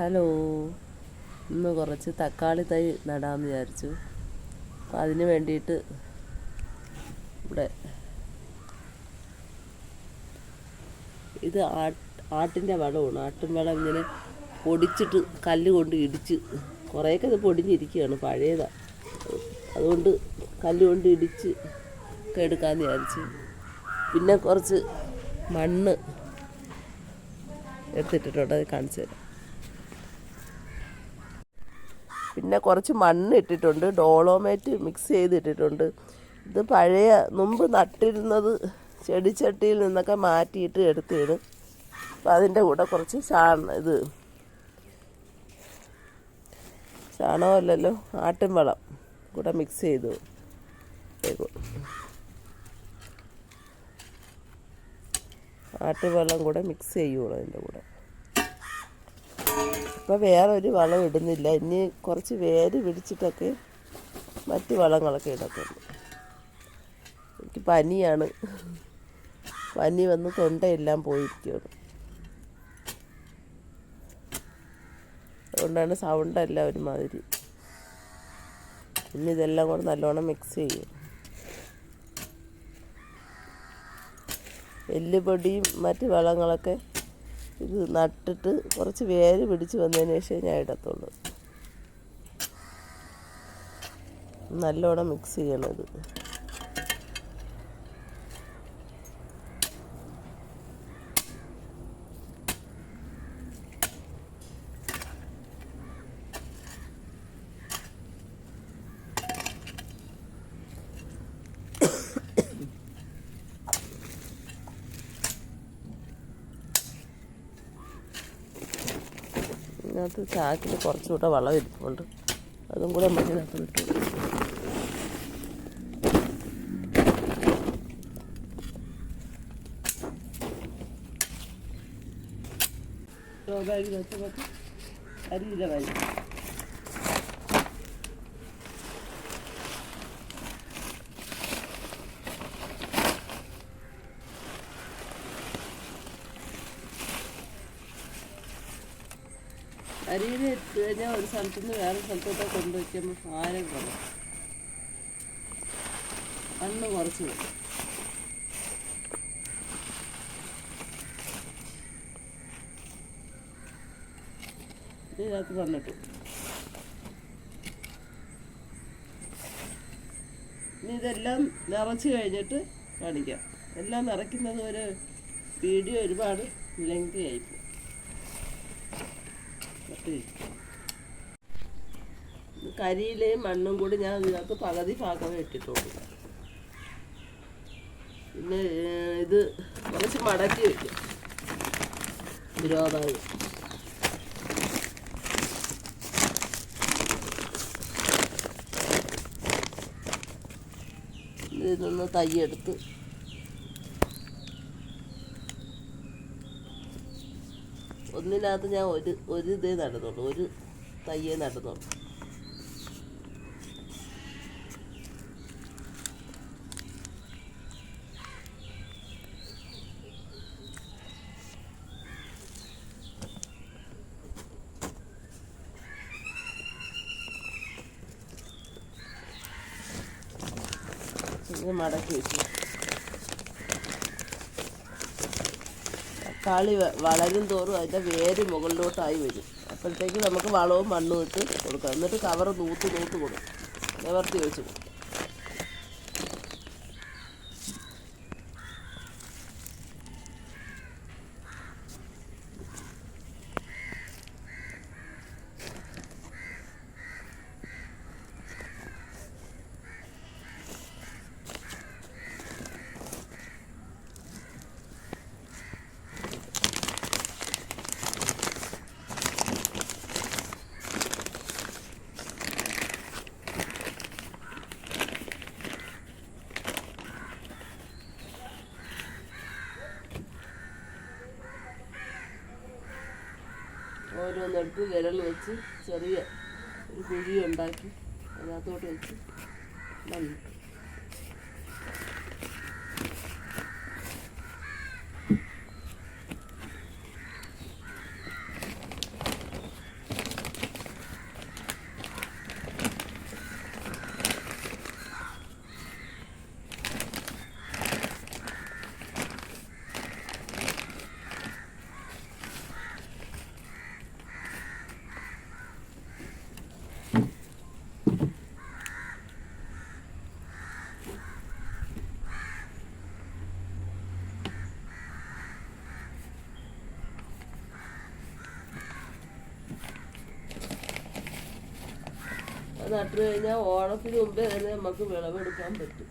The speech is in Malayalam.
ഹലോ, ഇന്ന് കുറച്ച് തക്കാളി തൈ നടാമെന്ന് വിചാരിച്ചു. അപ്പം അതിന് വേണ്ടിയിട്ട് ഇവിടെ ഇത് ആട്ടിൻ്റെ വളമാണ്. ആട്ടിൻ വളം ഇങ്ങനെ പൊടിച്ചിട്ട് കല്ല് കൊണ്ട് ഇടിച്ച്, കുറേയൊക്കെ ഇത് പൊടിഞ്ഞിരിക്കുകയാണ്, പഴയതാണ്. അതുകൊണ്ട് കല്ല് കൊണ്ട് ഇടിച്ച് ഒക്കെ എടുക്കാമെന്ന് വിചാരിച്ചു. പിന്നെ കുറച്ച് മണ്ണ് എടുത്തിട്ടിട്ടുണ്ട്, അത് കാണിച്ചു തരാം. പിന്നെ കുറച്ച് മണ്ണ് ഇട്ടിട്ടുണ്ട്, ഡോളോമേറ്റ് മിക്സ് ചെയ്തിട്ടിട്ടുണ്ട്. ഇത് പഴയ മുമ്പ് നട്ടിരുന്നത് ചെടിച്ചട്ടിയിൽ നിന്നൊക്കെ മാറ്റിയിട്ട് എടുത്തിടും. അപ്പം അതിൻ്റെ കൂടെ കുറച്ച് ചാണകമല്ലല്ലോ, ആട്ടിൻ വളം കൂടെ മിക്സ് ചെയ്തു. ആട്ടിൻ വളം കൂടെ മിക്സ് ചെയ്യുള്ളൂ അതിൻ്റെ കൂടെ. അപ്പോൾ വേറൊരു വളം ഇടുന്നില്ല. ഇനി കുറച്ച് വേര് പിടിച്ചിട്ടൊക്കെ മറ്റ് വളങ്ങളൊക്കെ ഇടത്തുള്ളൂ. എനിക്ക് പനിയാണ്, പനി വന്ന് തൊണ്ടയെല്ലാം പോയിരിക്കുകയാണ്. അതുകൊണ്ടാണ് സൗണ്ടെല്ലാം ഒരുമാതിരി. ഇനി ഇതെല്ലാം കൂടെ നല്ലോണം മിക്സ് ചെയ്യും. എല്ലുപൊടിയും മറ്റ് വളങ്ങളൊക്കെ ഇത് നട്ടിട്ട് കുറച്ച് വേര് പിടിച്ച് വന്നതിന് ശേഷം ഞാൻ ഇടത്തുള്ളൂ. നല്ലോണം മിക്സ് ചെയ്യണത്. ഇതിനകത്ത് ചാക്കിൽ കുറച്ചുകൂടെ വളം ഇരിപ്പുണ്ട്, അതും കൂടെ നമുക്ക് ഇതിനകത്ത് ഇട്ടു. ബാഗിനകത്ത് അരിയില ബാഗ്. അരിയിൽ ഇട്ട് കഴിഞ്ഞാൽ ഒരു സ്ഥലത്തു നിന്ന് വേറെ സ്ഥലത്തോട്ട് കൊണ്ടുവയ്ക്കുമ്പോൾ ഭാരം കുറയും, മണ്ണ് കുറച്ച് വരും. ഇതിനകത്ത് മണ്ണിട്ടു. ഇനി ഇതെല്ലാം നിറച്ച് കഴിഞ്ഞിട്ട് കാണിക്കാം. എല്ലാം നിറയ്ക്കുന്നത് ഒരു വീഡിയോ ഒരുപാട് ലെങ്തി ആയിപ്പോയി. കരിയിലെയും മണ്ണും കൂടി ഞാൻ ഇതിനകത്ത് പകുതി ഭാഗമേ ഇട്ടിട്ടുള്ളൂ. പിന്നെ ഇത് കുറച്ച് മടക്കി വയ്ക്കും, വിരോധായി. ഇതിൽ നിന്ന് തയ്യെടുത്ത് ഒന്നിനകത്ത് ഞാൻ ഒരു ഇതേ നടുന്നുള്ളൂ, ഒരു തയ്യേ നടുന്നുള്ളൂ. ഇത് മടക്കി വെച്ചു. തക്കാളി വളരും തോറും അതിൻ്റെ വേര് മുകളിലോട്ടായി വരും. അപ്പോഴത്തേക്ക് നമുക്ക് വളവും മണ്ണും ഇട്ട് കൊടുക്കാം. എന്നിട്ട് കവറ് നൂത്ത് കൊടുക്കും, നിവർത്തി വെച്ച് കൊടുക്കും. ഓരോന്നെടുത്ത് വിരൽ വെച്ച് ചെറിയ ഒരു കുഴി ഉണ്ടാക്കി അതിനകത്തോട്ട് വെച്ച് മണ്ണിട്ടു. അത് നട്ടു കഴിഞ്ഞാൽ ഓണത്തിന് മുമ്പേ തന്നെ നമുക്ക് വിളവെടുക്കാൻ പറ്റും.